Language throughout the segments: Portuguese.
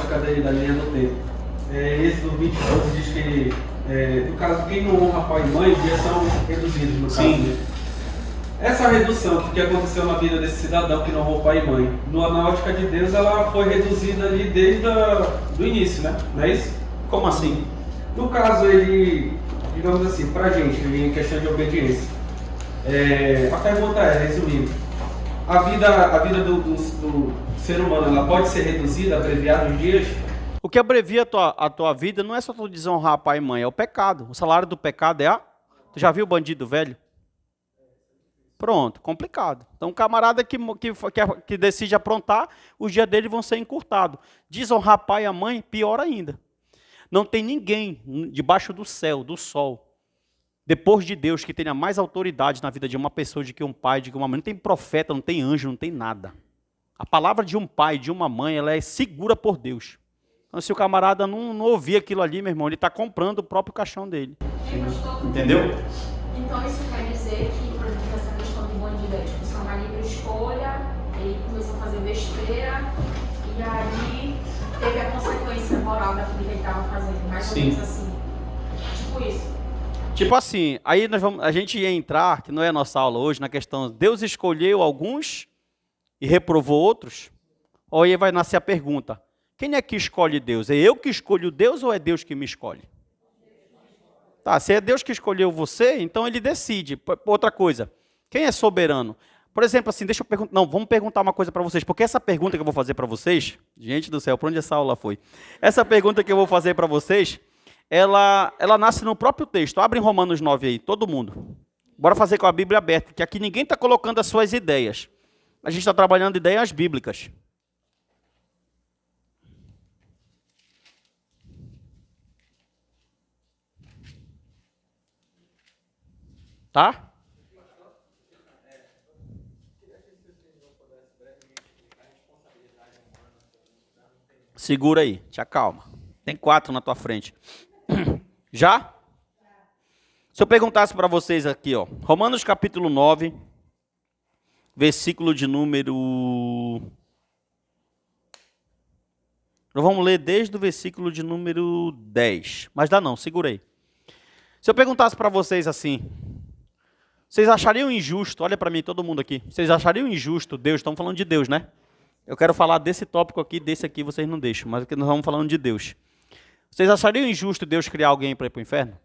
ótica da linha do tempo. Êxodo 20:12 diz que, no caso, quem não honra pai e mãe, os dias são reduzidos, no caso. Sim. Essa redução que aconteceu na vida desse cidadão que não honrou pai e mãe, na ótica de Deus, ela foi reduzida ali desde o início, né? Não é isso? Como assim? No caso, ele, digamos assim, pra gente, em questão de obediência, a pergunta resumindo, a vida do ser humano, ela pode ser reduzida, abreviada os dias? O que abrevia a tua vida não é só tu desonrar pai e mãe, é o pecado. O salário do pecado é Tu já viu o bandido velho? Pronto, complicado. Então, um camarada que decide aprontar, os dias dele vão ser encurtados. Desonrar pai e mãe, pior ainda. Não tem ninguém debaixo do céu, do sol, depois de Deus, que tenha mais autoridade na vida de uma pessoa do que um pai, de que uma mãe. Não tem profeta, não tem anjo, não tem nada. A palavra de um pai, de uma mãe, ela é segura por Deus. Então, se o camarada não ouvir aquilo ali, meu irmão, ele está comprando o próprio caixão dele. Entendeu? Então, isso quer dizer que, por exemplo, essa questão do bandido é tipo, só uma livre escolha, ele começou a fazer besteira, e aí teve a consequência moral daquilo que ele estava fazendo, mais ou menos assim. Tipo isso. Tipo assim, aí a gente ia entrar, que não é a nossa aula hoje, na questão, Deus escolheu alguns e reprovou outros? Ou aí vai nascer a pergunta, quem é que escolhe Deus? É eu que escolho Deus ou é Deus que me escolhe? Tá, se é Deus que escolheu você, então ele decide. Outra coisa, quem é soberano? Por exemplo, assim, deixa eu perguntar, não, vamos perguntar uma coisa para vocês, porque essa pergunta que eu vou fazer para vocês, gente do céu, para onde essa aula foi? Essa pergunta que eu vou fazer para vocês, ela nasce no próprio texto. Abre em Romanos 9 aí, todo mundo. Bora fazer com a Bíblia aberta, que aqui ninguém está colocando as suas ideias. A gente está trabalhando ideias bíblicas. Tá? Segura aí, te acalma. Tem 4 na tua frente. Já? Se eu perguntasse para vocês aqui, ó, Romanos capítulo 9, versículo de número... Nós vamos ler desde o versículo de número 10. Mas dá não, segura aí. Se eu perguntasse para vocês assim, vocês achariam injusto, olha para mim, todo mundo aqui, vocês achariam injusto Deus, estamos falando de Deus, né? Eu quero falar desse tópico aqui, desse aqui vocês não deixam, mas aqui nós vamos falando de Deus. Vocês achariam injusto Deus criar alguém para ir para o inferno?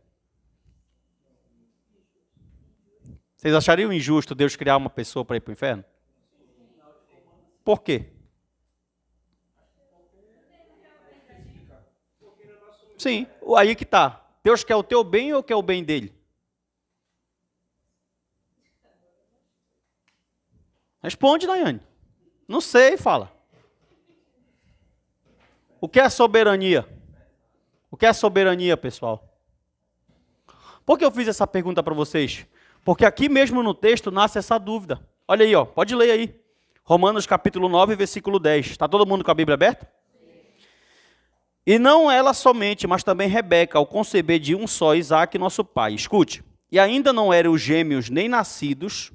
Vocês achariam injusto Deus criar uma pessoa para ir para o inferno? Por quê? Sim, aí que está. Deus quer o teu bem ou quer o bem dele? Responde, Daiane. Não sei, fala. O que é soberania? O que é soberania, pessoal? Por que eu fiz essa pergunta para vocês? Porque aqui mesmo no texto nasce essa dúvida. Olha aí, ó, pode ler aí. Romanos capítulo 9, versículo 10. Está todo mundo com a Bíblia aberta? E não ela somente, mas também Rebeca, ao conceber de um só Isaque, nosso pai. Escute. E ainda não eram gêmeos nem nascidos,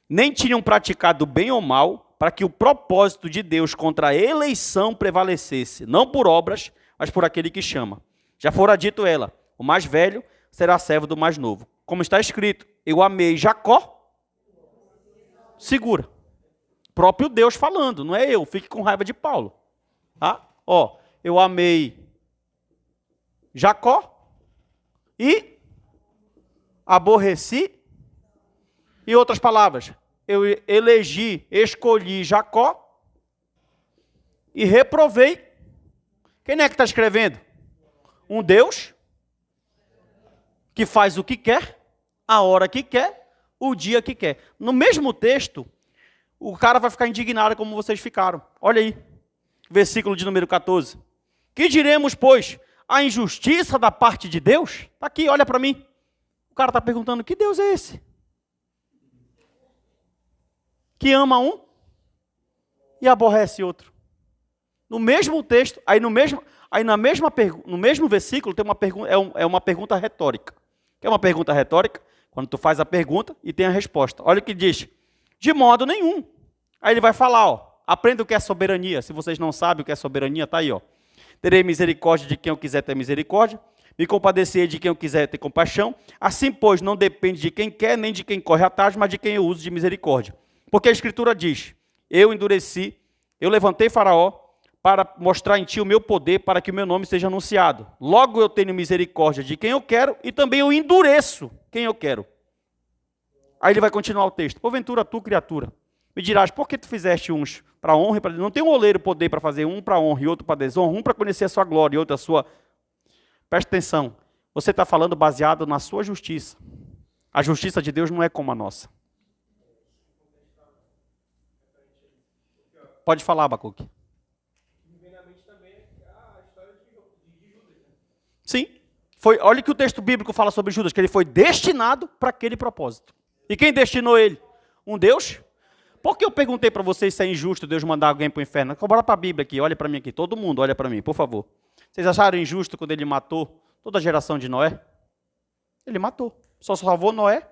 nem tinham praticado bem ou mal, para que o propósito de Deus contra a eleição prevalecesse, não por obras, mas por aquele que chama. Já fora dito ela, o mais velho será servo do mais novo. Como está escrito, eu amei Jacó, segura. Próprio Deus falando, não é eu, fique com raiva de Paulo. Tá? Ó, eu amei Jacó e aborreci, em outras palavras, eu escolhi Jacó e reprovei. Quem é que está escrevendo? Um Deus que faz o que quer, a hora que quer, o dia que quer. No mesmo texto, o cara vai ficar indignado como vocês ficaram. Olha aí, versículo de número 14. Que diremos, pois, a injustiça da parte de Deus? Está aqui, olha para mim. O cara está perguntando, que Deus é esse? Que ama um e aborrece outro. No mesmo texto, no mesmo versículo tem uma pergunta, é uma pergunta retórica. Que é uma pergunta retórica? Quando tu faz a pergunta e tem a resposta. Olha o que diz. De modo nenhum. Aí ele vai falar, ó, aprenda o que é soberania. Se vocês não sabem o que é soberania, tá aí, ó. Terei misericórdia de quem eu quiser ter misericórdia, me compadecer de quem eu quiser ter compaixão. Assim, pois, não depende de quem quer, nem de quem corre atrás, mas de quem eu uso de misericórdia. Porque a Escritura diz, eu endureci, eu levantei Faraó, para mostrar em ti o meu poder, para que o meu nome seja anunciado. Logo eu tenho misericórdia de quem eu quero, e também eu endureço quem eu quero. Aí ele vai continuar o texto. Porventura, tu, criatura, me dirás, por que tu fizeste uns para honra e para desonra? Não tem um oleiro poder para fazer um para honra e outro para desonra, um para conhecer a sua glória e outro a sua... Preste atenção, você está falando baseado na sua justiça. A justiça de Deus não é como a nossa. Pode falar, Abacuque. Sim, olha o que o texto bíblico fala sobre Judas, que ele foi destinado para aquele propósito. E quem destinou ele? Um Deus? Por que eu perguntei para vocês se é injusto Deus mandar alguém para o inferno? Bora para a Bíblia aqui, olha para mim aqui, todo mundo olha para mim, por favor. Vocês acharam injusto quando ele matou toda a geração de Noé? Ele matou, só salvou Noé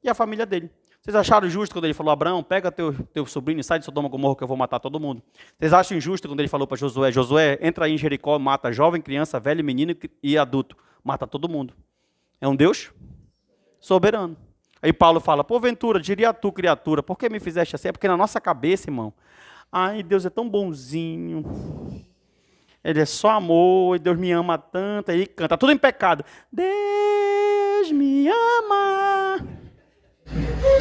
e a família dele. Vocês acharam injusto quando ele falou, Abraão, pega teu sobrinho e sai de Sodoma e Gomorra que eu vou matar todo mundo? Vocês acham injusto quando ele falou para Josué, Josué, entra aí em Jericó, mata jovem, criança, velho, menino e adulto. Mata todo mundo. É um Deus soberano. Aí Paulo fala, porventura, diria tu, criatura, por que me fizeste assim? É porque na nossa cabeça, irmão, ai, Deus é tão bonzinho, Ele é só amor, e Deus me ama tanto, aí ele canta, tudo em pecado. Deus me ama.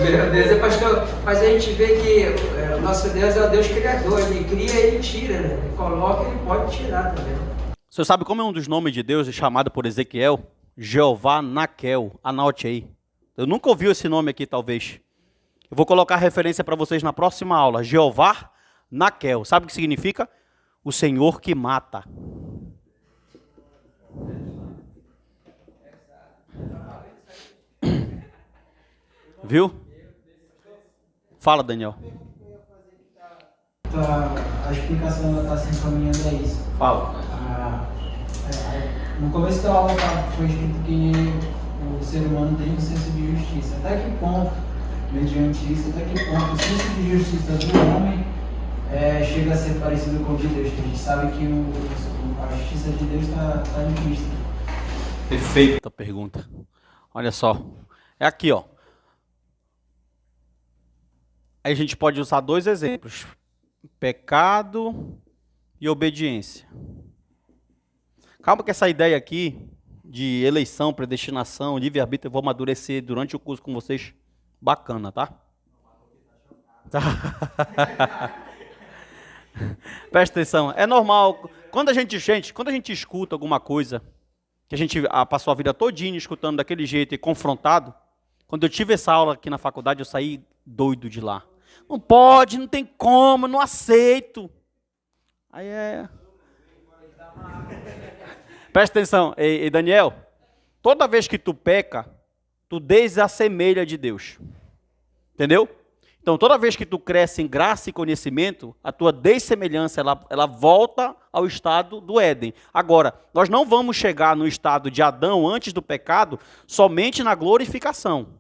Meu Deus, pastor, mas a gente vê que o nosso Deus é o Deus criador, ele cria e ele tira, né? Ele coloca e ele pode tirar também. O senhor sabe como é um dos nomes de Deus chamado por Ezequiel? Jeová Naquel, anote aí. Eu nunca ouvi esse nome aqui, talvez. Eu vou colocar referência para vocês na próxima aula. Jeová Naquel, sabe o que significa? O Senhor que mata. Viu? Fala, Daniel. A explicação está se encaminhando a isso. Fala. No começo da aula foi escrito que o ser humano tem um senso de justiça. Até que ponto, mediante isso, até que ponto o senso de justiça do homem chega a ser parecido com o de Deus? A gente sabe que a justiça de Deus está em Cristo. Perfeita pergunta. Olha só. É aqui, ó. Aí a gente pode usar dois exemplos. Pecado e obediência. Calma que essa ideia aqui de eleição, predestinação, livre-arbítrio, eu vou amadurecer durante o curso com vocês. Bacana, tá? Presta atenção. É normal. Quando a gente escuta alguma coisa, que a gente passou a vida todinha escutando daquele jeito e confrontado, quando eu tive essa aula aqui na faculdade, eu saí doido de lá. Não pode, não tem como, não aceito. Aí Presta atenção, e Daniel, toda vez que tu peca, tu desassemelha de Deus. Entendeu? Então, toda vez que tu cresce em graça e conhecimento, a tua dessemelhança, ela volta ao estado do Éden. Agora, nós não vamos chegar no estado de Adão antes do pecado, somente na glorificação.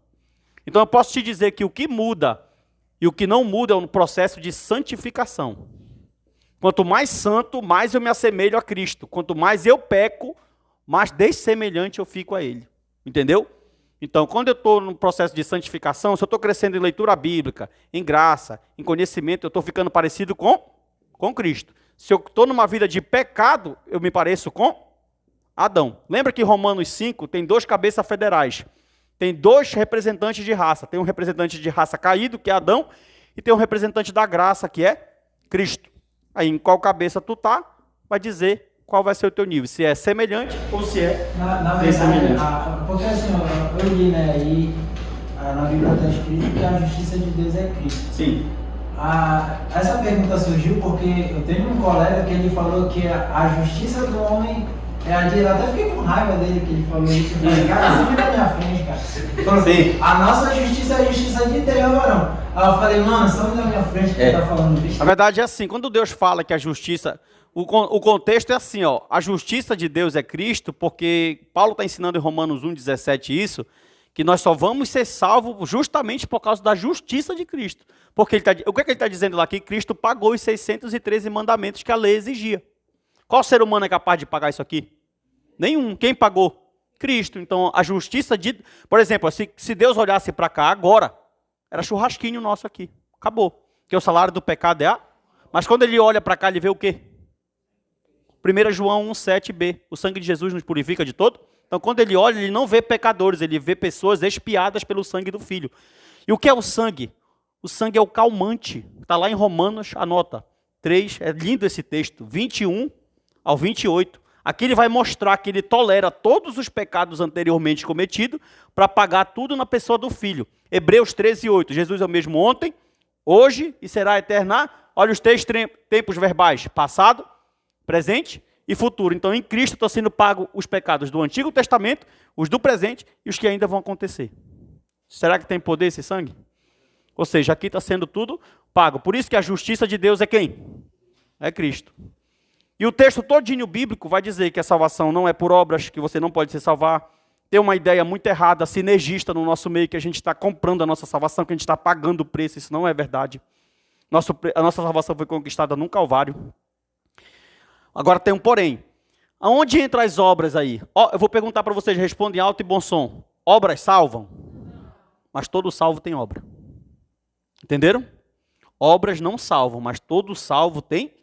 Então, eu posso te dizer que o que muda e o que não muda é um processo de santificação. Quanto mais santo, mais eu me assemelho a Cristo. Quanto mais eu peco, mais dessemelhante eu fico a Ele. Entendeu? Então, quando eu estou no processo de santificação, se eu estou crescendo em leitura bíblica, em graça, em conhecimento, eu estou ficando parecido com Cristo. Se eu estou numa vida de pecado, eu me pareço com Adão. Lembra que Romanos 5 tem 2 cabeças federais. Tem 2 representantes de raça. Tem um representante de raça caído, que é Adão, e tem um representante da graça, que é Cristo. Aí, em qual cabeça tu tá, vai dizer qual vai ser o teu nível. Se é semelhante ou se é na verdade, porque assim, eu li, né, e na Bíblia está escrito que a justiça de Deus é Cristo. Sim. Essa pergunta surgiu porque eu tenho um colega que ele falou que a justiça do homem é a de... Eu até fiquei com raiva dele que ele falou isso. Eu falei, cara, você na minha frente, cara. Falou, sim. A nossa justiça é a justiça de Deus, varão. Aí eu falei, mano, só na minha frente que tá falando isso. Na verdade é assim, quando Deus fala que a justiça... O contexto é assim, ó. A justiça de Deus é Cristo, porque Paulo está ensinando em Romanos 1,17 isso, que nós só vamos ser salvos justamente por causa da justiça de Cristo. Porque o que é que ele está dizendo lá? Que Cristo pagou os 613 mandamentos que a lei exigia. Qual ser humano é capaz de pagar isso aqui? Nenhum. Quem pagou? Cristo. Então, a justiça de... Por exemplo, se Deus olhasse para cá agora, era churrasquinho nosso aqui. Acabou. Porque o salário do pecado é a... Mas quando ele olha para cá, ele vê o quê? 1 João 1,7b. O sangue de Jesus nos purifica de todo. Então, quando ele olha, ele não vê pecadores, ele vê pessoas expiadas pelo sangue do Filho. E o que é o sangue? O sangue é o calmante. Está lá em Romanos, anota. 3, é lindo esse texto, 21 ao 28. Aqui ele vai mostrar que ele tolera todos os pecados anteriormente cometidos para pagar tudo na pessoa do Filho. Hebreus 13:8. Jesus é o mesmo ontem, hoje e será eterna. Olha os 3 tempos verbais: passado, presente e futuro. Então, em Cristo estão sendo pagos os pecados do Antigo Testamento, os do presente e os que ainda vão acontecer. Será que tem poder esse sangue? Ou seja, aqui está sendo tudo pago. Por isso que a justiça de Deus é quem? É Cristo. E o texto todinho bíblico vai dizer que a salvação não é por obras, que você não pode se salvar. Tem uma ideia muito errada, sinergista no nosso meio, que a gente está comprando a nossa salvação, que a gente está pagando o preço. Isso não é verdade. A nossa salvação foi conquistada num Calvário. Agora tem um porém. Aonde entram as obras aí? Eu vou perguntar para vocês, respondem alto e bom som. Obras salvam? Mas todo salvo tem obra. Entenderam? Obras não salvam, mas todo salvo tem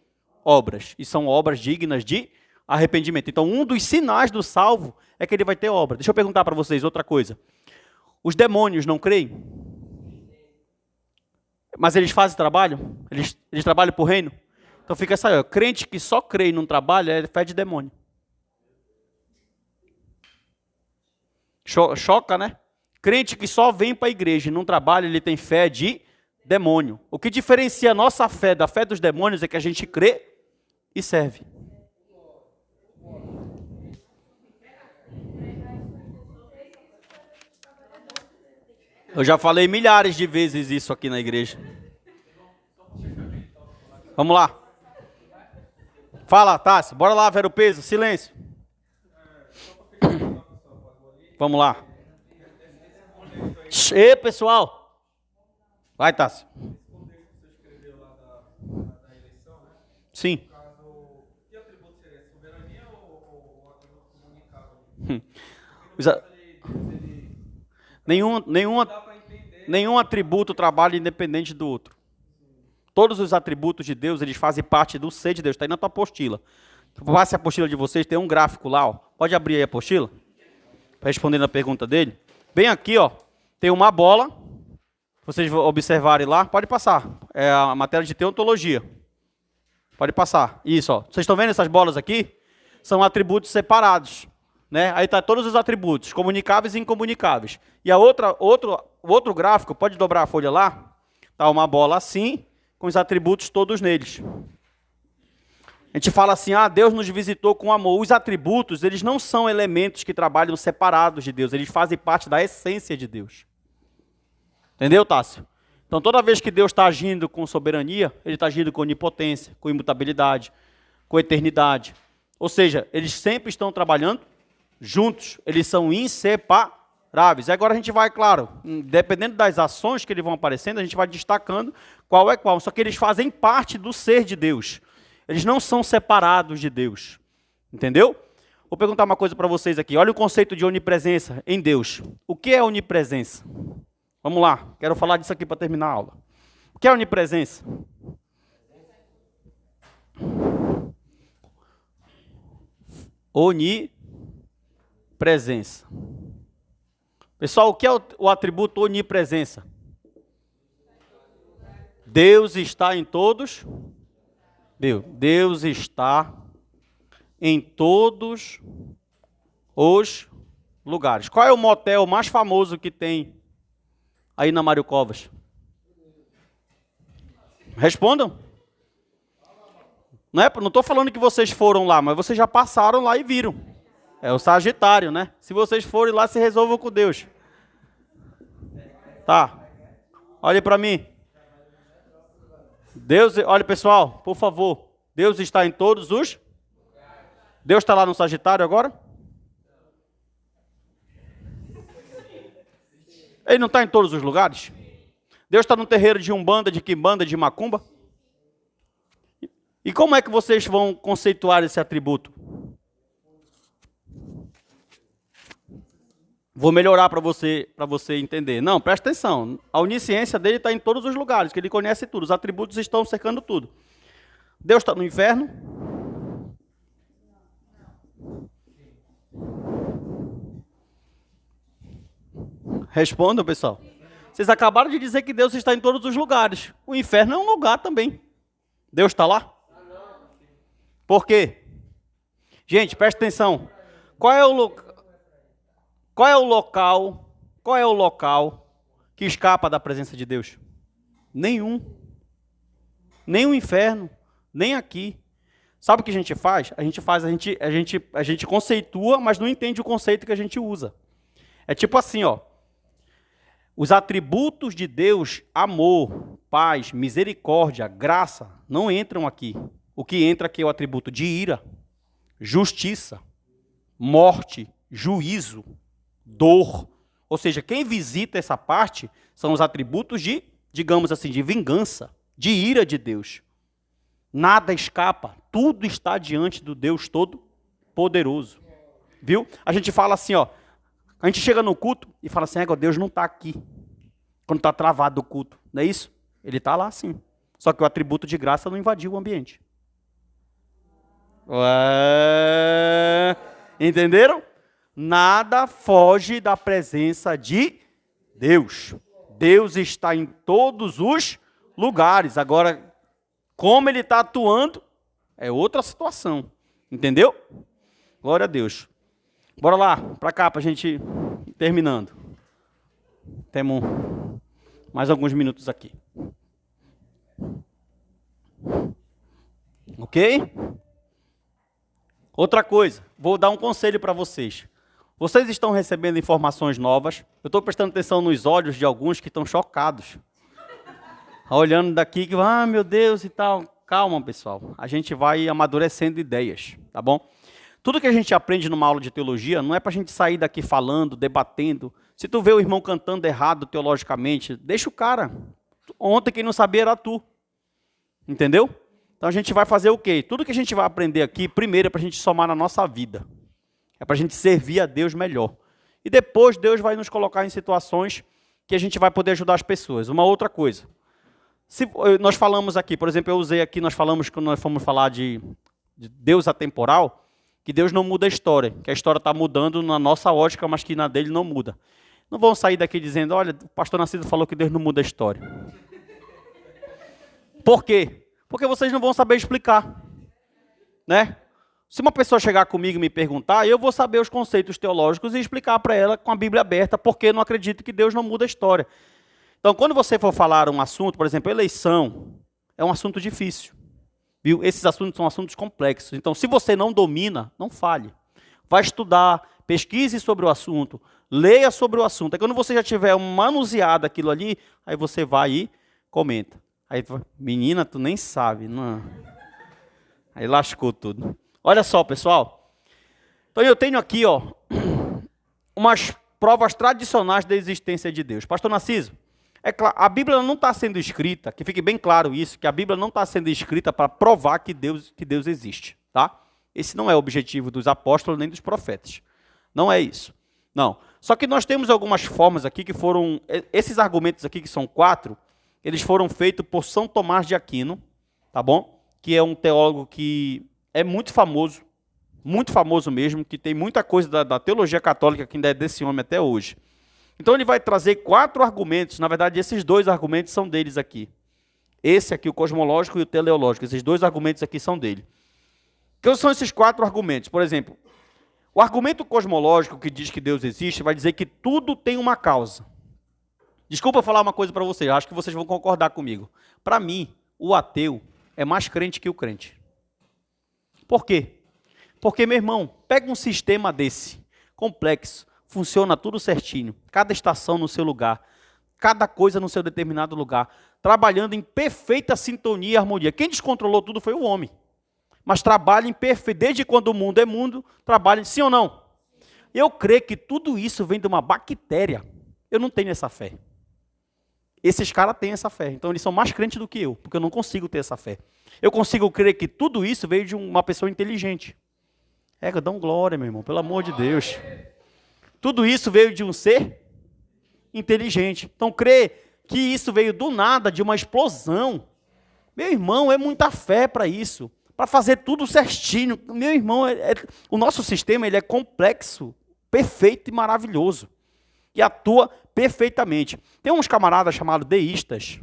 obras. E são obras dignas de arrependimento. Então, um dos sinais do salvo é que ele vai ter obra. Deixa eu perguntar para vocês outra coisa. Os demônios não creem? Mas eles fazem trabalho? Eles trabalham para o reino? Então fica essa aí. Crente que só crê e não trabalha é fé de demônio. Choca, né? Crente que só vem para a igreja e não trabalha, ele tem fé de demônio. O que diferencia a nossa fé da fé dos demônios é que a gente crê e serve. Eu já falei milhares de vezes isso aqui na igreja. Vamos lá. Fala, Tassi. Bora lá, Vera o peso. Silêncio. Vamos lá. Ei, pessoal. Vai, Tassi. Sim. Que atributo seria? Soberania ou atributo comunicável? Nenhum atributo trabalha independente do outro. Todos os atributos de Deus, eles fazem parte do ser de Deus. Está aí na tua apostila. Passe a apostila de vocês, tem um gráfico lá. Ó. Pode abrir aí a apostila? Para responder a pergunta dele. Bem aqui, ó, tem uma bola. Vocês observarem lá. Pode passar. É a matéria de teontologia. Pode passar. Isso, ó. Vocês estão vendo essas bolas aqui? São atributos separados. Né? Aí está todos os atributos, comunicáveis e incomunicáveis. E o outro gráfico, pode dobrar a folha lá? Está uma bola assim, com os atributos todos neles. A gente fala assim, Deus nos visitou com amor. Os atributos, eles não são elementos que trabalham separados de Deus, eles fazem parte da essência de Deus. Entendeu, Tássio? Então, toda vez que Deus está agindo com soberania, ele está agindo com onipotência, com imutabilidade, com eternidade. Ou seja, eles sempre estão trabalhando juntos, eles são inseparáveis. Agora a gente vai, claro, dependendo das ações que eles vão aparecendo, a gente vai destacando qual é qual. Só que eles fazem parte do ser de Deus. Eles não são separados de Deus. Entendeu? Vou perguntar uma coisa para vocês aqui. Olha o conceito de onipresença em Deus. O que é onipresença? Vamos lá, quero falar disso aqui para terminar a aula. O que é onipresença? Onipresença. Pessoal, o que é o atributo onipresença? Deus está em todos. Deus está em todos os lugares. Qual é o motel mais famoso que tem aí na Mário Covas? Respondam. Não estou falando que vocês foram lá, mas vocês já passaram lá e viram. É o Sagitário, né? Se vocês forem lá, se resolvam com Deus. Tá. Olhe para mim. Deus, olha pessoal, por favor. Deus está em todos os... Deus está lá no Sagitário agora? Ele não está em todos os lugares? Deus está no terreiro de Umbanda, de Quimbanda, de Macumba? E como é que vocês vão conceituar esse atributo? Vou melhorar para você entender. Não, presta atenção. A onisciência dele está em todos os lugares, que ele conhece tudo. Os atributos estão cercando tudo. Deus está no inferno? Respondam, pessoal. Vocês acabaram de dizer que Deus está em todos os lugares. O inferno é um lugar também. Deus está lá? Por quê? Gente, presta atenção. Qual é o local que escapa da presença de Deus? Nenhum. Nem o inferno, nem aqui. Sabe o que a gente faz? A gente conceitua, mas não entende o conceito que a gente usa. É tipo assim, ó. Os atributos de Deus, amor, paz, misericórdia, graça, não entram aqui. O que entra aqui é o atributo de ira, justiça, morte, juízo, dor. Ou seja, quem visita essa parte são os atributos de, digamos assim, de vingança, de ira de Deus. Nada escapa, tudo está diante do Deus Todo-Poderoso. Viu? A gente fala assim, ó, a gente chega no culto e fala assim, Deus não está aqui. Quando está travado o culto, não é isso? Ele está lá sim. Só que o atributo de graça não invadiu o ambiente. Entenderam? Nada foge da presença de Deus. Deus está em todos os lugares. Agora, como ele está atuando, é outra situação. Entendeu? Glória a Deus. Bora lá, para cá, para a gente ir terminando. Temos mais alguns minutos aqui. Ok? Outra coisa, vou dar um conselho para vocês. Vocês estão recebendo informações novas. Eu estou prestando atenção nos olhos de alguns que estão chocados. Olhando daqui, que meu Deus e tal. Calma, pessoal. A gente vai amadurecendo ideias, tá bom? Tudo que a gente aprende numa aula de teologia não é para a gente sair daqui falando, debatendo. Se tu vê o irmão cantando errado teologicamente, deixa o cara. Ontem quem não sabia era tu. Entendeu? Então a gente vai fazer o quê? Tudo que a gente vai aprender aqui, primeiro é para a gente somar na nossa vida. É para a gente servir a Deus melhor. E depois Deus vai nos colocar em situações que a gente vai poder ajudar as pessoas. Uma outra coisa. Se nós falamos aqui, por exemplo, eu usei aqui, nós falamos, quando nós fomos falar de Deus atemporal, que Deus não muda a história, que a história está mudando na nossa ótica, mas que na dele não muda. Não vão sair daqui dizendo, olha, o pastor Nascido falou que Deus não muda a história. Por quê? Porque vocês não vão saber explicar. Né? Se uma pessoa chegar comigo e me perguntar, eu vou saber os conceitos teológicos e explicar para ela com a Bíblia aberta, porque eu não acredito que Deus não muda a história. Então, quando você for falar um assunto, por exemplo, eleição, é um assunto difícil. Viu? Esses assuntos são assuntos complexos. Então, se você não domina, não fale. Vai estudar, pesquise sobre o assunto, leia sobre o assunto. Aí quando você já tiver manuseado aquilo ali, aí você vai e comenta. Aí, menina, tu nem sabe. Não. Aí lascou tudo. Olha só, pessoal. Então eu tenho aqui, ó, umas provas tradicionais da existência de Deus. Pastor Narciso, é claro, a Bíblia não está sendo escrita, que fique bem claro isso, que a Bíblia não está sendo escrita para provar que Deus existe, tá? Esse não é o objetivo dos apóstolos nem dos profetas. Não é isso. Não. Só que nós temos algumas formas aqui que foram, esses argumentos aqui que são 4, eles foram feitos por São Tomás de Aquino, tá bom? Que é um teólogo que é muito famoso mesmo, que tem muita coisa da teologia católica que ainda é desse homem até hoje. Então ele vai trazer 4 argumentos, na verdade esses 2 argumentos são deles aqui. Esse aqui, o cosmológico e o teleológico, esses 2 argumentos aqui são dele. Que são esses 4 argumentos? Por exemplo, o argumento cosmológico que diz que Deus existe vai dizer que tudo tem uma causa. Desculpa eu falar uma coisa para vocês, acho que vocês vão concordar comigo. Para mim, o ateu é mais crente que o crente. Por quê? Porque, meu irmão, pega um sistema desse, complexo, funciona tudo certinho, cada estação no seu lugar, cada coisa no seu determinado lugar, trabalhando em perfeita sintonia e harmonia. Quem descontrolou tudo foi o homem. Mas trabalha em perfeito, desde quando o mundo é mundo, trabalha, sim ou não? Eu creio que tudo isso vem de uma bactéria. Eu não tenho essa fé. Esses caras têm essa fé. Então eles são mais crentes do que eu, porque eu não consigo ter essa fé. Eu consigo crer que tudo isso veio de uma pessoa inteligente. Dão glória, meu irmão, pelo amor de Deus. Tudo isso veio de um ser inteligente. Então crer que isso veio do nada, de uma explosão. Meu irmão, é muita fé para isso. Para fazer tudo certinho. Meu irmão, o nosso sistema ele é complexo, perfeito e maravilhoso. E atua perfeitamente. Tem uns camaradas chamados deístas.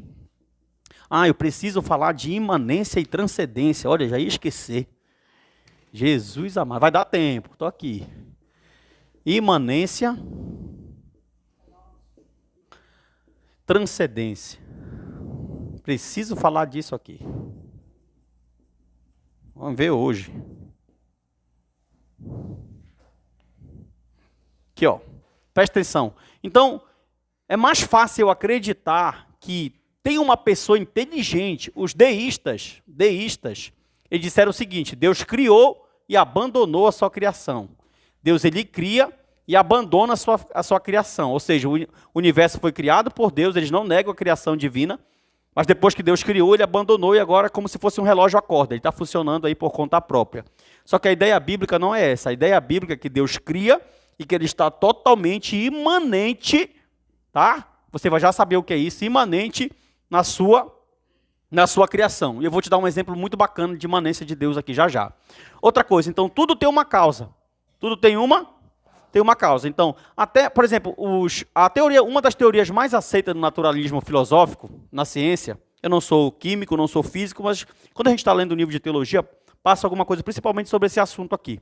Eu preciso falar de imanência e transcendência. Olha, já ia esquecer. Jesus amado. Vai dar tempo, estou aqui. Imanência, transcendência. Preciso falar disso aqui. Vamos ver hoje. Aqui, ó. Presta atenção. Então, é mais fácil eu acreditar que tem uma pessoa inteligente. Os deístas, eles disseram o seguinte: Deus criou e abandonou a sua criação. Deus, ele cria e abandona a sua criação. Ou seja, o universo foi criado por Deus, eles não negam a criação divina, mas depois que Deus criou, ele abandonou e agora é como se fosse um relógio à corda. Ele está funcionando aí por conta própria. Só que a ideia bíblica não é essa. A ideia bíblica é que Deus cria e que ele está totalmente imanente, tá? Você vai já saber o que é isso, imanente na sua criação. E eu vou te dar um exemplo muito bacana de imanência de Deus aqui já. Outra coisa, então tudo tem uma causa. Tudo tem uma causa. Então, até, por exemplo, uma das teorias mais aceitas no naturalismo filosófico, na ciência, eu não sou químico, não sou físico, mas quando a gente está lendo o livro de teologia, passa alguma coisa, principalmente sobre esse assunto aqui.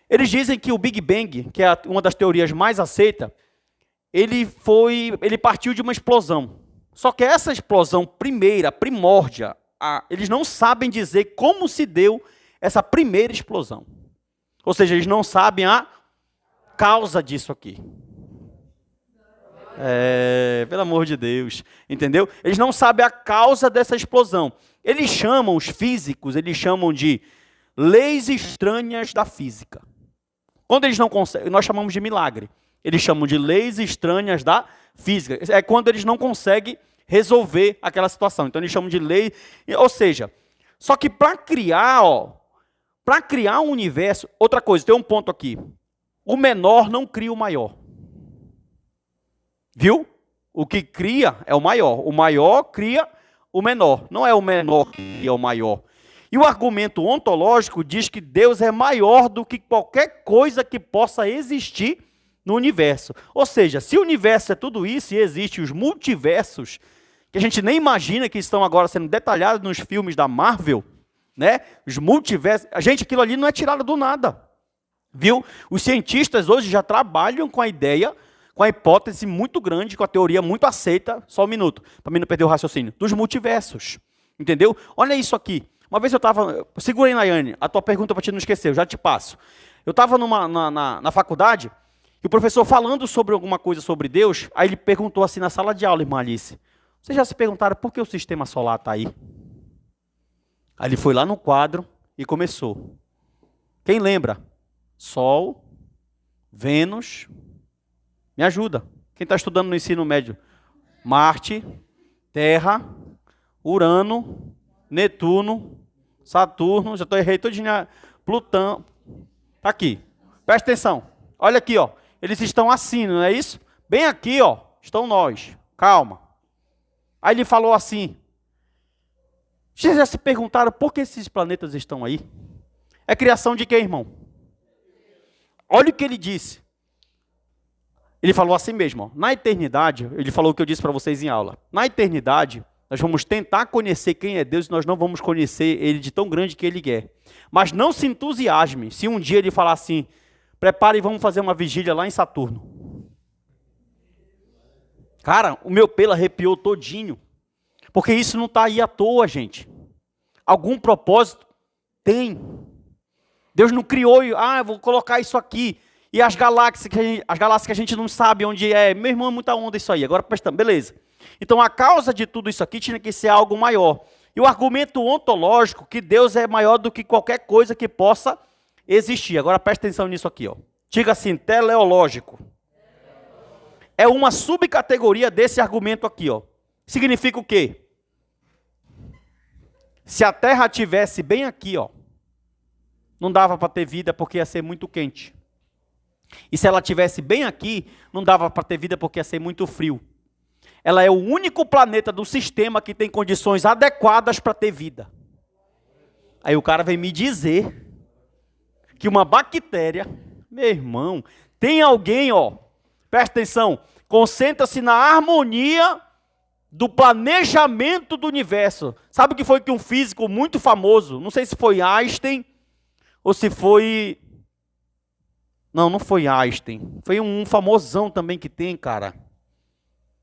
Eles dizem que o Big Bang, que é uma das teorias mais aceitas, ele partiu de uma explosão. Só que essa explosão primórdia, eles não sabem dizer como se deu essa primeira explosão. Ou seja, eles não sabem a causa disso aqui. Pelo amor de Deus, entendeu? Eles não sabem a causa dessa explosão. Eles chamam, os físicos, eles chamam de leis estranhas da física. Quando eles não conseguem, nós chamamos de milagre. Eles chamam de leis estranhas da física. É quando eles não conseguem resolver aquela situação. Então eles chamam de lei, ou seja, só que para criar um universo, outra coisa, tem um ponto aqui. O menor não cria o maior. Viu? O que cria é o maior cria o menor, não é o menor que cria o maior. E o argumento ontológico diz que Deus é maior do que qualquer coisa que possa existir no universo. Ou seja, se o universo é tudo isso e existem os multiversos, que a gente nem imagina que estão agora sendo detalhados nos filmes da Marvel, né? Os multiversos, aquilo ali não é tirado do nada. Viu? Os cientistas hoje já trabalham com a ideia, com a hipótese muito grande, com a teoria muito aceita, só um minuto, para mim não perder o raciocínio, dos multiversos. Entendeu? Olha isso aqui. Uma vez eu estava... Segura aí, Nayane, a tua pergunta para te não esquecer, eu já te passo. Eu estava na faculdade, e o professor falando sobre alguma coisa sobre Deus, aí ele perguntou assim na sala de aula, irmã Alice, vocês já se perguntaram por que o sistema solar está aí? Aí ele foi lá no quadro e começou. Quem lembra? Sol, Vênus, me ajuda. Quem está estudando no ensino médio? Marte, Terra, Urano, Netuno, Saturno, já estou errei todinho, Plutão. Está aqui. Presta atenção. Olha aqui, ó. Eles estão assim, não é isso? Bem aqui, ó, estão nós. Calma. Aí ele falou assim, vocês já se perguntaram por que esses planetas estão aí? É criação de quem, irmão? Olha o que ele disse. Ele falou assim mesmo, ó, na eternidade, ele falou o que eu disse para vocês em aula. Na eternidade, nós vamos tentar conhecer quem é Deus e nós não vamos conhecer Ele de tão grande que Ele é. Mas não se entusiasme se um dia Ele falar assim, prepare e vamos fazer uma vigília lá em Saturno. Cara, o meu pelo arrepiou todinho. Porque isso não está aí à toa, gente. Algum propósito tem. Deus não criou e, eu vou colocar isso aqui. E as galáxias que a gente não sabe onde é. Meu irmão, é muita onda isso aí. Agora prestando, beleza. Então a causa de tudo isso aqui tinha que ser algo maior. E o argumento ontológico, que Deus é maior do que qualquer coisa que possa existir. Agora presta atenção nisso aqui, ó. Diga assim, teleológico. É uma subcategoria desse argumento aqui, ó. Significa o quê? Se a Terra estivesse bem aqui, ó, não dava para ter vida porque ia ser muito quente. E se ela estivesse bem aqui, não dava para ter vida porque ia ser muito frio. Ela é o único planeta do sistema que tem condições adequadas para ter vida. Aí o cara vem me dizer que uma bactéria, meu irmão, tem alguém, ó, presta atenção, concentra-se na harmonia do planejamento do universo. Sabe o que foi que um físico muito famoso, não sei se foi Einstein, ou se foi... Não foi Einstein. Foi um famosão também que tem, cara.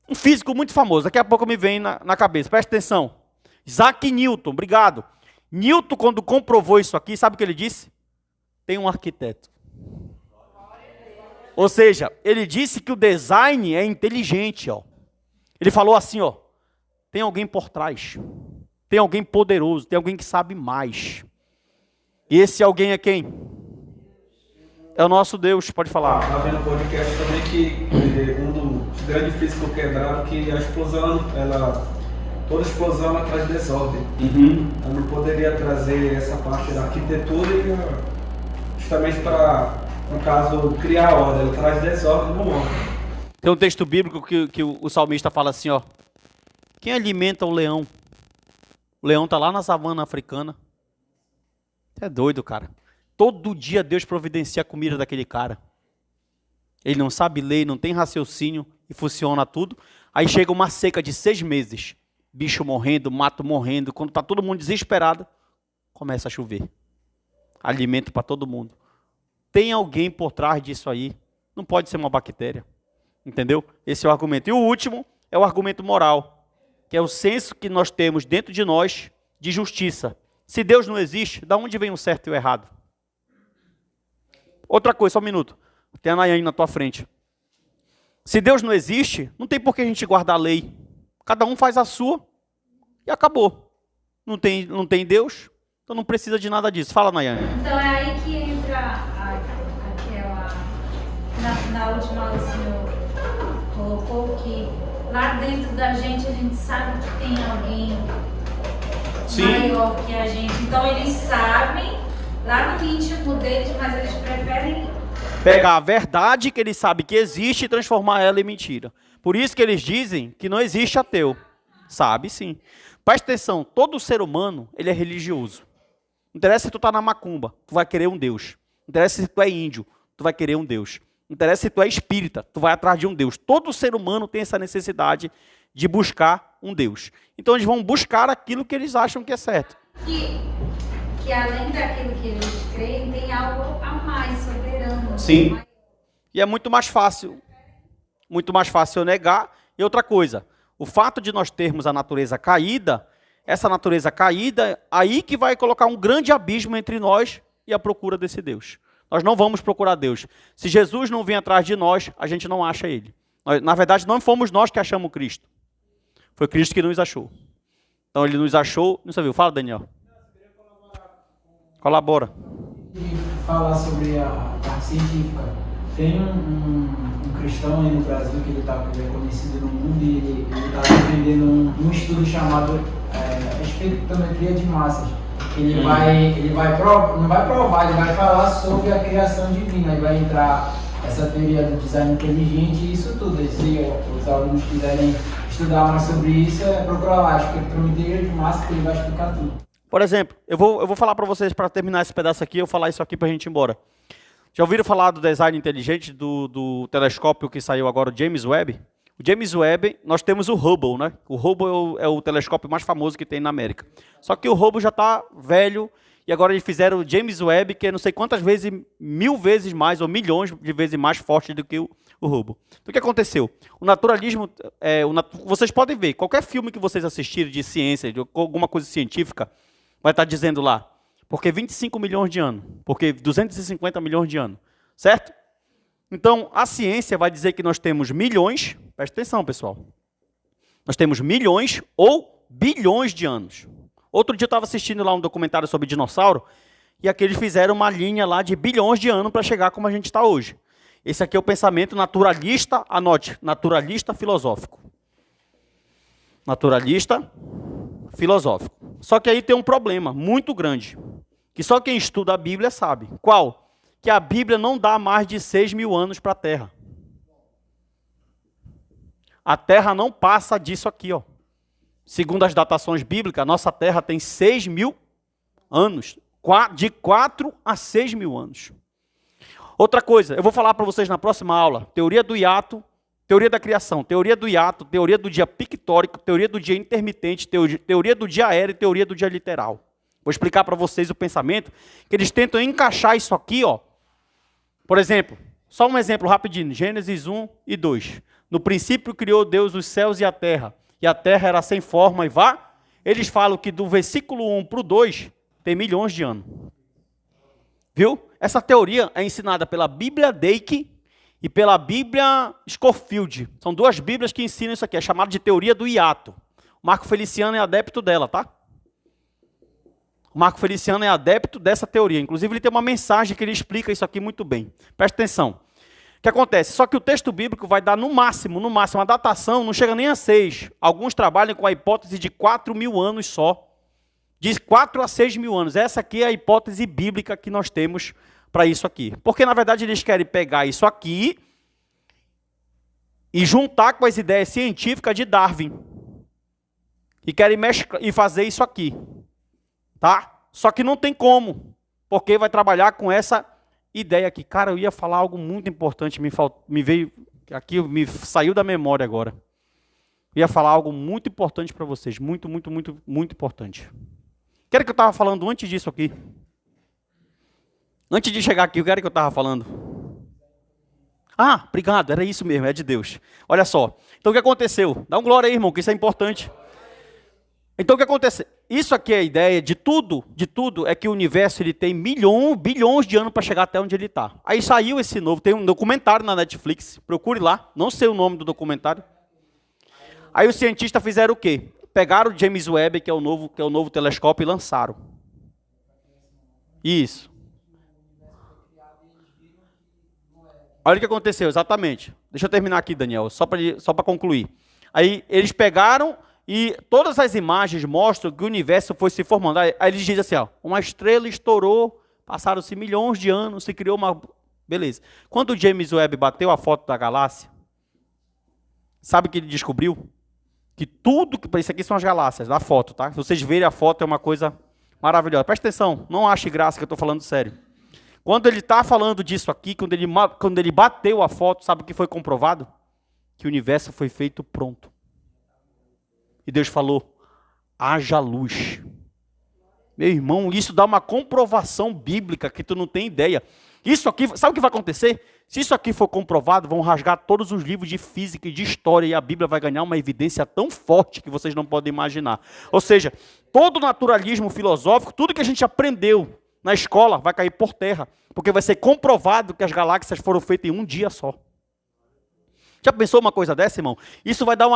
Um físico muito famoso. Daqui a pouco me vem na cabeça. Presta atenção. Isaac Newton, obrigado. Newton, quando comprovou isso aqui, sabe o que ele disse? Tem um arquiteto. Ou seja, ele disse que o design é inteligente, ó. Ele falou assim, ó. Tem alguém por trás. Tem alguém poderoso. Tem alguém que sabe mais. E esse alguém é quem? É o nosso Deus, pode falar. Está vendo no podcast também que um dos grandes físicos quebraram que a explosão, toda explosão ela traz desordem. Ela não poderia trazer essa parte da arquitetura justamente para, no caso, criar ordem. Ela traz desordem no mundo. Tem um texto bíblico que o salmista fala assim, ó. Quem alimenta o leão? O leão está lá na savana africana. É doido, cara. Todo dia Deus providencia a comida daquele cara. Ele não sabe ler, não tem raciocínio e funciona tudo. Aí chega uma seca de 6 meses. Bicho morrendo, mato morrendo. Quando está todo mundo desesperado, começa a chover. Alimento para todo mundo. Tem alguém por trás disso aí. Não pode ser uma bactéria. Entendeu? Esse é o argumento. E o último é o argumento moral. Que é o senso que nós temos dentro de nós de justiça. Se Deus não existe, da onde vem o certo e o errado? Outra coisa, só um minuto. Tem a Nayane na tua frente. Se Deus não existe, não tem por que a gente guardar a lei. Cada um faz a sua e acabou. Não tem Deus, então não precisa de nada disso. Fala, Nayane. Então é aí que entra aquela... Na última aula o senhor colocou que lá dentro da gente a gente sabe que tem alguém maior que a gente. Então eles sabem... Lá no íntimo deles, mas eles preferem... pegar a verdade que eles sabem que existe e transformar ela em mentira. Por isso que eles dizem que não existe ateu. Sabe sim. Presta atenção, todo ser humano, ele é religioso. Não interessa se tu está na macumba, tu vai querer um Deus. Não interessa se tu é índio, tu vai querer um Deus. Não interessa se tu é espírita, tu vai atrás de um Deus. Todo ser humano tem essa necessidade de buscar um Deus. Então eles vão buscar aquilo que eles acham que é certo. Que além daquilo que eles creem, tem algo a mais, soberano. Sim. E é muito mais fácil eu negar. E outra coisa, o fato de nós termos a natureza caída, essa natureza caída, aí que vai colocar um grande abismo entre nós e a procura desse Deus. Nós não vamos procurar Deus. Se Jesus não vem atrás de nós, a gente não acha Ele. Na verdade, não fomos nós que achamos Cristo. Foi Cristo que nos achou. Então Ele nos achou... Não sabia? Fala, Daniel. Colabora. E falar sobre a parte científica. Tem um cristão aí no Brasil que ele é conhecido no mundo e ele está defendendo um estudo chamado espectrometria de massas. Ele não vai provar, ele vai falar sobre a criação divina. Aí vai entrar essa teoria do design inteligente e isso tudo. E se os alunos quiserem estudar mais sobre isso, procura lá, espectrometria de massas, que ele vai explicar tudo. Por exemplo, eu vou falar para vocês, para terminar esse pedaço aqui, eu vou falar isso aqui para a gente ir embora. Já ouviram falar do design inteligente, do telescópio que saiu agora, o James Webb? O James Webb, nós temos o Hubble, né? O Hubble é o telescópio mais famoso que tem na América. Só que o Hubble já está velho, e agora eles fizeram o James Webb, que é não sei quantas vezes, 1000 vezes mais, ou milhões de vezes mais forte do que o Hubble. Então o que aconteceu? O naturalismo, vocês podem ver, qualquer filme que vocês assistirem de ciência, de alguma coisa científica, vai estar dizendo lá, porque 25 milhões de anos, porque 250 milhões de anos, certo? Então, a ciência vai dizer que nós temos milhões, presta atenção, pessoal, nós temos milhões ou bilhões de anos. Outro dia eu estava assistindo lá um documentário sobre dinossauro, e aqui eles fizeram uma linha lá de bilhões de anos para chegar como a gente está hoje. Esse aqui é o pensamento naturalista, anote, naturalista filosófico. Naturalista filosófico. Só que aí tem um problema muito grande, que só quem estuda a Bíblia sabe. Qual? Que a Bíblia não dá mais de 6.000 anos para a Terra. A Terra não passa disso aqui, ó. Segundo as datações bíblicas, a nossa Terra tem 6.000 anos. De 4 a 6.000 anos. Outra coisa, eu vou falar para vocês na próxima aula. Teoria do hiato, teoria da criação, teoria do hiato, teoria do dia pictórico, teoria do dia intermitente, teoria do dia aéreo e teoria do dia literal. Vou explicar para vocês o pensamento, que eles tentam encaixar isso aqui, ó. Por exemplo, só um exemplo rapidinho, Gênesis 1 e 2. No princípio criou Deus os céus e a terra era sem forma e vá. Eles falam que do versículo 1 para o 2 tem milhões de anos. Viu? Essa teoria é ensinada pela Bíblia Dake e pela Bíblia Scofield. São duas bíblias que ensinam isso aqui, é chamado de teoria do hiato. O Marco Feliciano é adepto dela, tá? O Marco Feliciano é adepto dessa teoria. Inclusive, ele tem uma mensagem que ele explica isso aqui muito bem. Presta atenção. O que acontece? Só que o texto bíblico vai dar no máximo, a datação não chega nem a 6. Alguns trabalham com a hipótese de 4.000 anos só. De 4 a 6.000 anos. Essa aqui é a hipótese bíblica que nós temos para isso aqui. Porque, na verdade, eles querem pegar isso aqui e juntar com as ideias científicas de Darwin. E querem e fazer isso aqui. Tá? Só que não tem como. Porque vai trabalhar com essa ideia aqui. Cara, eu ia falar algo muito importante. Me veio aqui, me saiu da memória agora. Eu ia falar algo muito importante para vocês. Muito, muito, muito, muito importante. O que era que eu estava falando antes disso aqui? Antes de chegar aqui, o que era que eu estava falando? Ah, obrigado, era isso mesmo, é de Deus. Olha só, então o que aconteceu? Dá um glória aí, irmão, que isso é importante. Então o que aconteceu? Isso aqui é a ideia de tudo é que o universo ele tem bilhões de anos para chegar até onde ele está. Aí saiu esse novo, tem um documentário na Netflix, procure lá, não sei o nome do documentário. Aí os cientistas fizeram o quê? Pegaram o James Webb, que é o novo telescópio, e lançaram. Isso. Olha o que aconteceu, exatamente. Deixa eu terminar aqui, Daniel, só para concluir. Aí eles pegaram e todas as imagens mostram que o universo foi se formando. Aí eles dizem assim, ó, uma estrela estourou, passaram-se milhões de anos, se criou uma... Beleza. Quando o James Webb bateu a foto da galáxia, sabe o que ele descobriu? Que tudo, isso aqui são as galáxias, da foto, tá? Se vocês verem a foto, é uma coisa maravilhosa. Presta atenção, não ache graça que eu estou falando sério. Quando ele está falando disso aqui, quando ele bateu a foto, sabe o que foi comprovado? Que o universo foi feito pronto. E Deus falou, haja luz. Meu irmão, isso dá uma comprovação bíblica que tu não tem ideia. Isso aqui, sabe o que vai acontecer? Se isso aqui for comprovado, vão rasgar todos os livros de física e de história e a Bíblia vai ganhar uma evidência tão forte que vocês não podem imaginar. Ou seja, todo o naturalismo filosófico, tudo que a gente aprendeu na escola vai cair por terra, porque vai ser comprovado que as galáxias foram feitas em um dia só. Já pensou uma coisa dessa, irmão? Isso vai dar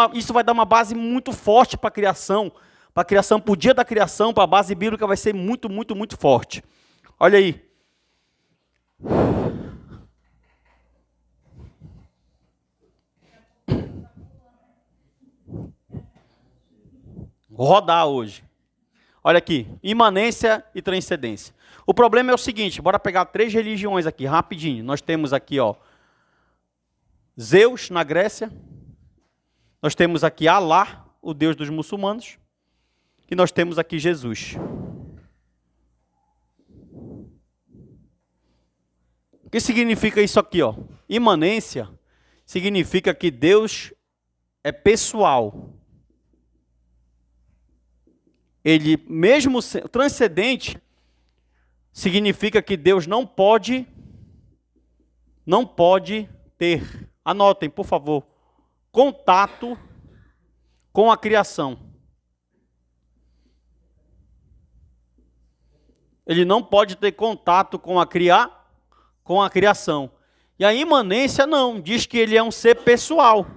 uma base muito forte para a criação, para o dia da criação, para a base bíblica vai ser muito, muito, muito forte. Olha aí. Vou rodar hoje. Olha aqui, imanência e transcendência. O problema é o seguinte, bora pegar 3 religiões aqui, rapidinho. Nós temos aqui, ó, Zeus, na Grécia. Nós temos aqui Alá, o Deus dos muçulmanos. E nós temos aqui Jesus. O que significa isso aqui, ó? Imanência significa que Deus é pessoal. Ele, mesmo transcendente, significa que Deus não pode ter, anotem, por favor, contato com a criação. Ele não pode ter contato com a criação. E a imanência não, diz que ele é um ser pessoal,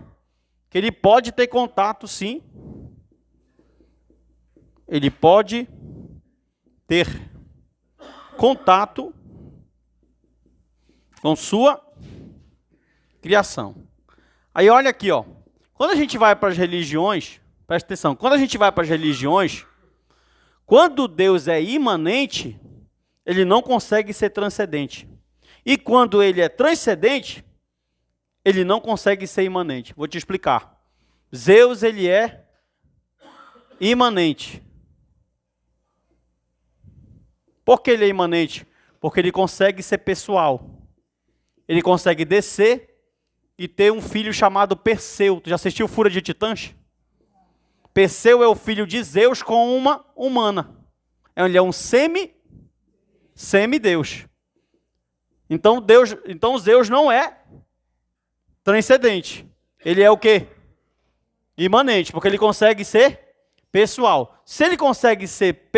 que ele pode ter contato, sim. Ele pode ter contato com sua criação. Aí olha aqui, ó. Quando a gente vai para as religiões, Presta atenção. Quando a gente vai para as religiões, quando Deus é imanente, ele não consegue ser transcendente. E quando ele é transcendente, ele não consegue ser imanente. Vou te explicar. Zeus, ele é imanente. Por que ele é imanente? Porque ele consegue ser pessoal. Ele consegue descer e ter um filho chamado Perseu. Tu já assistiu Fúria de Titãs? Perseu é o filho de Zeus com uma humana. Ele é um semideus. Então Zeus não é transcendente. Ele é o quê? Imanente, porque ele consegue ser pessoal. Se ele consegue ser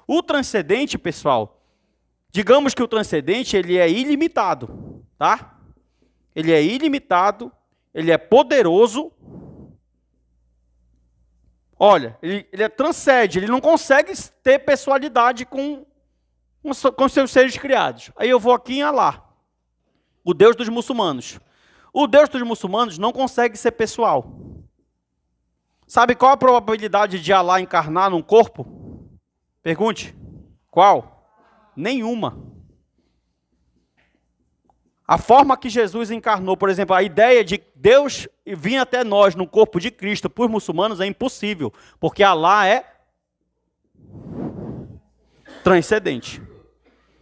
o transcendente, pessoal, digamos que o transcendente ele é ilimitado, tá? Ele é ilimitado, ele é poderoso. Olha, ele transcende, ele não consegue ter pessoalidade com seus seres criados. Aí eu vou aqui em Alá, o Deus dos muçulmanos. O Deus dos muçulmanos não consegue ser pessoal. Sabe qual a probabilidade de Alá encarnar num corpo? Pergunte. Qual? Nenhuma. A forma que Jesus encarnou, por exemplo, a ideia de Deus vir até nós no corpo de Cristo, por muçulmanos, é impossível, porque Alá é transcendente.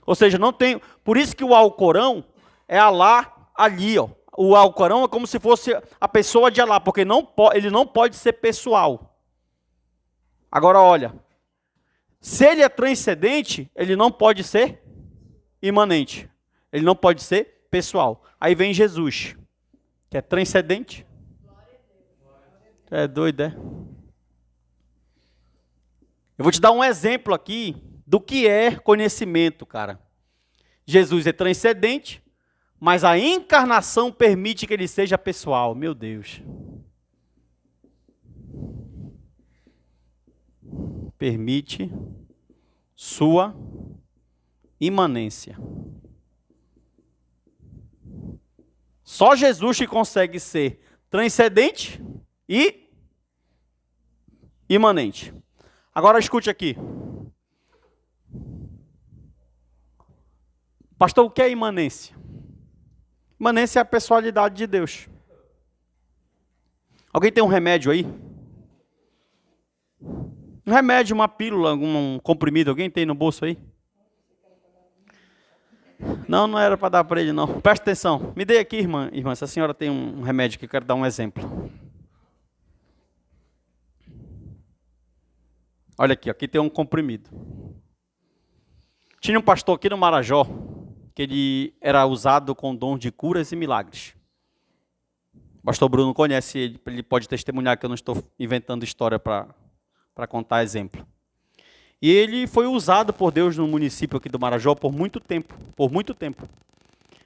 Ou seja, não tem. Por isso que o Alcorão é Alá ali, ó. O Alcorão é como se fosse a pessoa de Alá, porque ele não pode ser pessoal. Agora, olha, se ele é transcendente, ele não pode ser imanente. Ele não pode ser pessoal. Aí vem Jesus, que é transcendente. É doido, é? Eu vou te dar um exemplo aqui do que é conhecimento, cara. Jesus é transcendente, mas a encarnação permite que ele seja pessoal. Meu Deus. Permite sua imanência. Só Jesus que consegue ser transcendente e imanente. Agora escute aqui. Pastor, o que é imanência? Imanência é a pessoalidade de Deus. Alguém tem um remédio aí? Um remédio, uma pílula, um comprimido, alguém tem no bolso aí? Não, não era para dar para ele, não. Presta atenção. Me dê aqui, irmã. Se a senhora tem um remédio que eu quero dar um exemplo. Olha aqui, aqui tem um comprimido. Tinha um pastor aqui no Marajó, que ele era usado com dons de curas e milagres. O pastor Bruno conhece ele pode testemunhar que eu não estou inventando história para contar exemplo. E ele foi usado por Deus no município aqui do Marajó por muito tempo.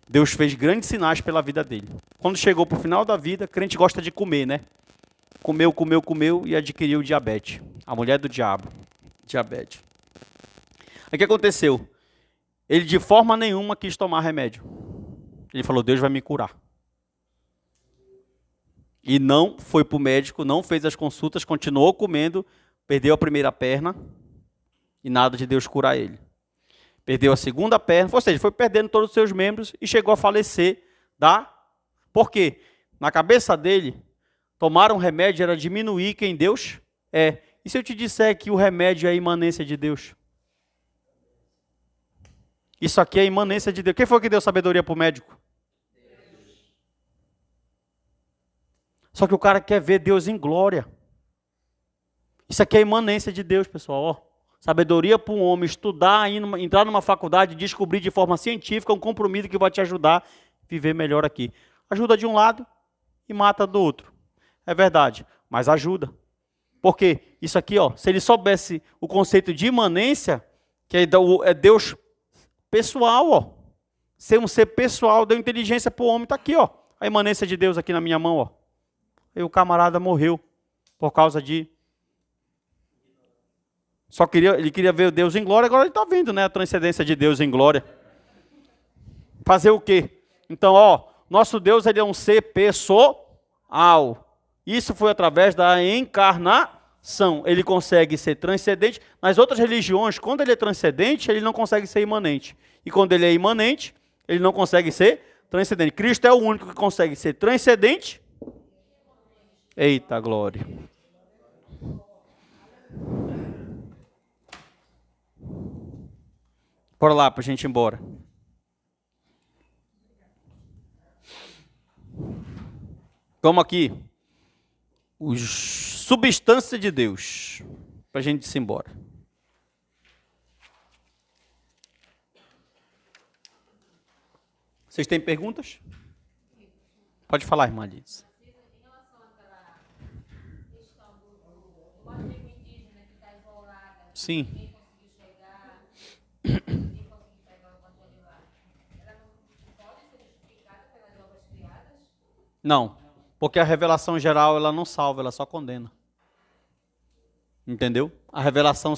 Deus fez grandes sinais pela vida dele. Quando chegou para o final da vida, crente gosta de comer, né? Comeu e adquiriu diabetes. A mulher do diabo, diabetes. Aí o que aconteceu? Ele de forma nenhuma quis tomar remédio. Ele falou, Deus vai me curar. E não foi para o médico, não fez as consultas, continuou comendo, perdeu a primeira perna e nada de Deus curar ele. Perdeu a segunda perna, ou seja, foi perdendo todos os seus membros e chegou a falecer Por quê? Na cabeça dele, tomar um remédio era diminuir quem Deus é. E se eu te disser que o remédio é a imanência de Deus? Isso aqui é a imanência de Deus. Quem foi que deu sabedoria para o médico? Só que o cara quer ver Deus em glória. Isso aqui é a imanência de Deus, pessoal. Ó, sabedoria para um homem estudar, entrar numa faculdade, descobrir de forma científica um compromisso que vai te ajudar a viver melhor aqui. Ajuda de um lado e mata do outro. É verdade, mas ajuda. Porque isso aqui, ó, se ele soubesse o conceito de imanência, que é Deus pessoal, ó. Ser um ser pessoal, deu inteligência para o homem, está aqui, ó. A imanência de Deus aqui na minha mão, ó. E o camarada morreu por causa de... Ele queria ver Deus em glória, agora ele está vendo, né? A transcendência de Deus em glória. Fazer o quê? Então, ó, nosso Deus ele é um ser pessoal. Isso foi através da encarnação. ele consegue ser transcendente. Nas outras religiões, quando ele é transcendente, ele não consegue ser imanente. E quando ele é imanente, ele não consegue ser transcendente. Cristo é o único que consegue ser transcendente. Eita glória. Bora lá para a gente ir embora. Vamos aqui. Os substância de Deus. Para a gente ir embora. Vocês têm perguntas? Pode falar, irmã Liz. Sim. Não, porque a revelação geral ela não salva, ela só condena. Entendeu? A revelação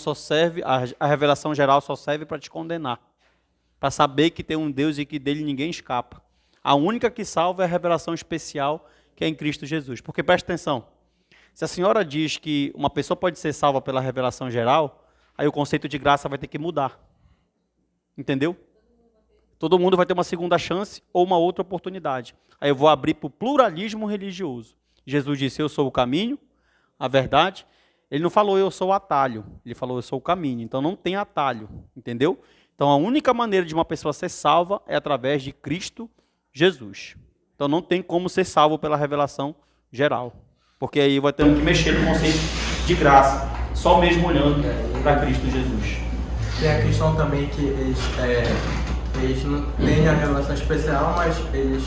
geral só serve para te condenar, para saber que tem um Deus e que dele ninguém escapa. A única que salva é a revelação especial que é em Cristo Jesus. Porque presta atenção, se a senhora diz que uma pessoa pode ser salva pela revelação geral, aí o conceito de graça vai ter que mudar. Entendeu? Todo mundo vai ter uma segunda chance ou uma outra oportunidade. Aí eu vou abrir para o pluralismo religioso. Jesus disse, eu sou o caminho, a verdade. Ele não falou, eu sou o atalho. Ele falou, eu sou o caminho. Então não tem atalho, entendeu? Então a única maneira de uma pessoa ser salva é através de Cristo Jesus. Então não tem como ser salvo pela revelação geral. Porque aí vai ter que mexer no conceito de graça, só mesmo olhando para Cristo Jesus. Tem a questão também que eles não têm a revelação especial, mas eles,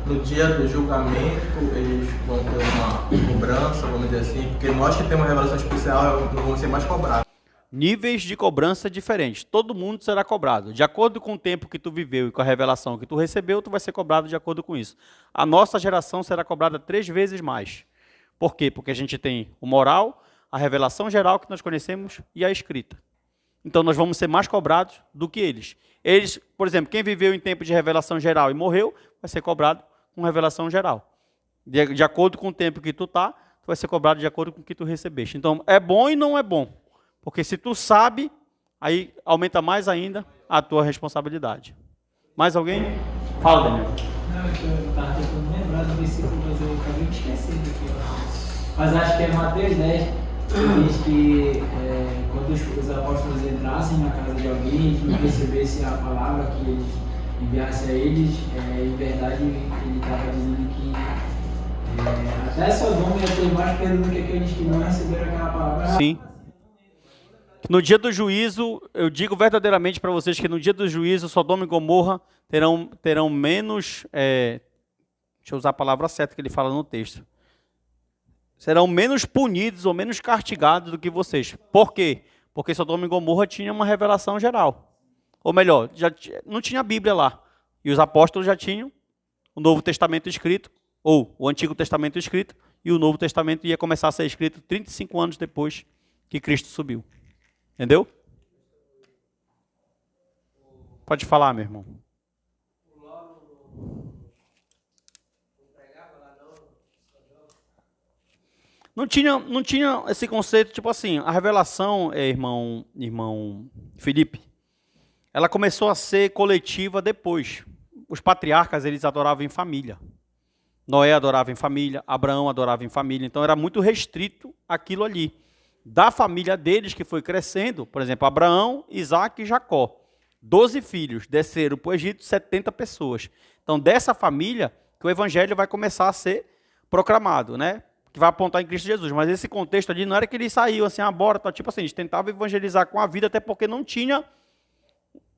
no dia do julgamento, eles vão ter uma cobrança, vamos dizer assim, porque nós que temos uma revelação especial não vamos ser mais cobrados. Níveis de cobrança diferentes. Todo mundo será cobrado. De acordo com o tempo que tu viveu e com a revelação que tu recebeu, tu vai ser cobrado de acordo com isso. A nossa geração será cobrada 3 vezes mais. Por quê? Porque a gente tem o moral, a revelação geral que nós conhecemos e a escrita. Então nós vamos ser mais cobrados do que eles. Eles, por exemplo, quem viveu em tempo de revelação geral e morreu, vai ser cobrado com revelação geral. De acordo com o tempo que tu tá, tu vai ser cobrado de acordo com o que tu recebeste. Então é bom e não é bom. Porque se tu sabe, aí aumenta mais ainda a tua responsabilidade. Mais alguém? Fala, Daniel. Não, eu estava tentando lembrar do versículo, mas eu acabei de esquecer daqui. Mas acho que é Mateus 10, que diz que quando os apóstolos entrassem na casa de alguém e recebessem a palavra que eles enviassem a eles, em verdade ele estava dizendo que até Sodoma ia ter mais perda do que aqueles que não receberam aquela palavra. Sim. No dia do juízo, eu digo verdadeiramente para vocês que no dia do juízo, Sodoma e Gomorra terão menos, deixa eu usar a palavra certa que ele fala no texto, serão menos punidos ou menos castigados do que vocês. Por quê? Porque Sodoma e Gomorra tinha uma revelação geral. Ou melhor, não tinha a Bíblia lá. E os apóstolos já tinham o Novo Testamento escrito, ou o Antigo Testamento escrito, e o Novo Testamento ia começar a ser escrito 35 anos depois que Cristo subiu. Entendeu? Pode falar, meu irmão. Não tinha esse conceito, tipo assim, a revelação, irmão Felipe, ela começou a ser coletiva depois. Os patriarcas, eles adoravam em família. Noé adorava em família, Abraão adorava em família, então era muito restrito aquilo ali. Da família deles que foi crescendo, por exemplo, Abraão, Isaac e Jacó. 12 filhos, desceram para o Egito 70 pessoas. Então, dessa família que o evangelho vai começar a ser proclamado, né? Que vai apontar em Cristo Jesus. Mas esse contexto ali não era que eles saíam assim, bora, tá? Tipo assim, eles tentavam evangelizar com a vida, até porque não tinha,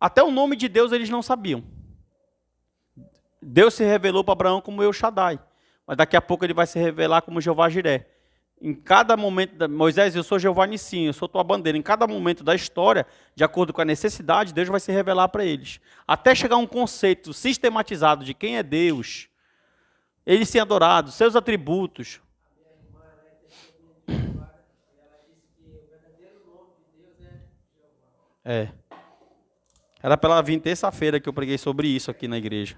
até o nome de Deus eles não sabiam. Deus se revelou para Abraão como El Shaddai, mas daqui a pouco ele vai se revelar como Jeová Jiré. Em cada momento, Moisés, eu sou Jeová Nissim, eu sou tua bandeira. Em cada momento da história, de acordo com a necessidade, Deus vai se revelar para eles. Até chegar a um conceito sistematizado de quem é Deus, ele ser adorado, seus atributos. Era para ela vir terça-feira que eu preguei sobre isso aqui na igreja.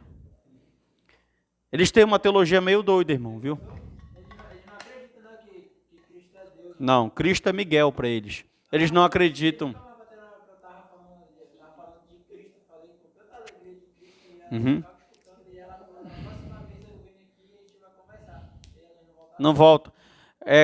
Eles têm uma teologia meio doida, irmão, viu? Eles não acreditam que Cristo é Deus, Não, Cristo é Miguel para eles. Eles não acreditam. Uhum. Não volta.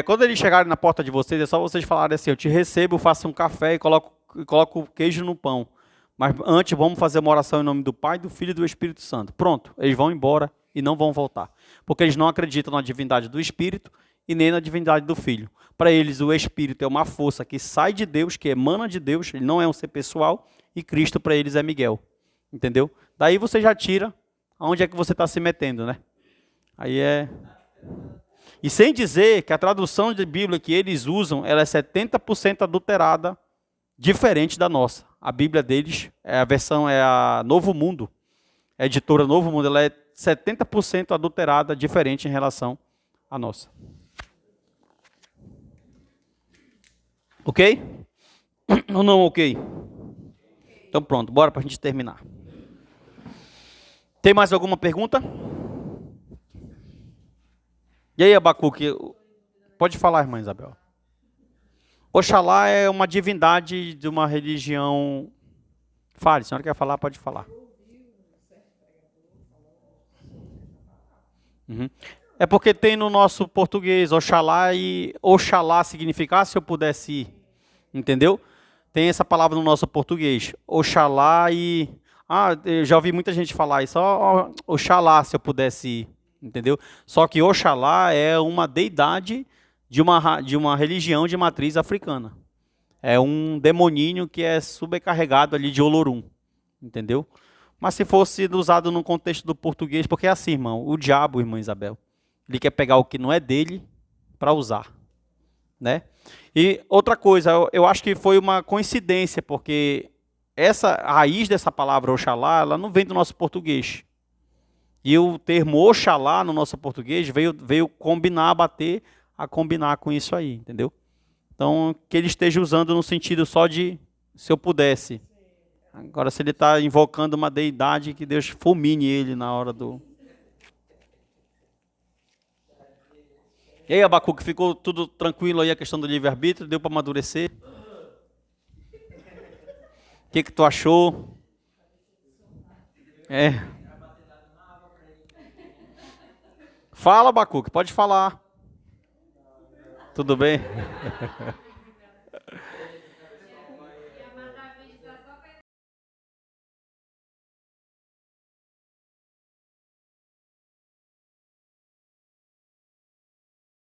Quando eles chegarem na porta de vocês, é só vocês falarem assim: eu te recebo, faço um café e coloco o queijo no pão. Mas antes vamos fazer uma oração em nome do Pai, do Filho e do Espírito Santo. Pronto, eles vão embora e não vão voltar. Porque eles não acreditam na divindade do Espírito e nem na divindade do Filho. Para eles, o Espírito é uma força que sai de Deus, que emana de Deus, ele não é um ser pessoal, e Cristo para eles é Miguel. Entendeu? Daí você já tira aonde é que você está se metendo, né? Aí é... E sem dizer que a tradução de Bíblia que eles usam, ela é 70% adulterada, diferente da nossa. A Bíblia deles, a versão é a Novo Mundo, a editora Novo Mundo, ela é 70% adulterada, diferente em relação à nossa. Ok? Ou não ok? Então pronto, bora para a gente terminar. Tem mais alguma pergunta? E aí, Abacuque? Pode falar, irmã Isabel. Oxalá é uma divindade de uma religião... Fale, se a senhora quer falar, pode falar. Uhum. É porque tem no nosso português Oxalá e Oxalá significa se eu pudesse ir. Entendeu? Tem essa palavra no nosso português. Oxalá e... eu já ouvi muita gente falar isso. Oxalá se eu pudesse ir. Entendeu? Só que Oxalá é uma deidade de uma religião de matriz africana. É um demoninho que é sobrecarregado ali de Olorum. Entendeu? Mas se fosse usado no contexto do português, porque é assim, irmão, o diabo, irmã Isabel, ele quer pegar o que não é dele para usar. Né? E outra coisa, eu acho que foi uma coincidência, porque a raiz dessa palavra Oxalá, ela não vem do nosso português. E o termo Oxalá no nosso português veio bater a combinar com isso aí, entendeu? Então, que ele esteja usando no sentido só de se eu pudesse. Agora, se ele está invocando uma deidade, que Deus fulmine ele na hora do... E aí, Abacuque, ficou tudo tranquilo aí a questão do livre-arbítrio? Deu para amadurecer? O que tu achou? Fala, Abacuque, pode falar. Tudo bem?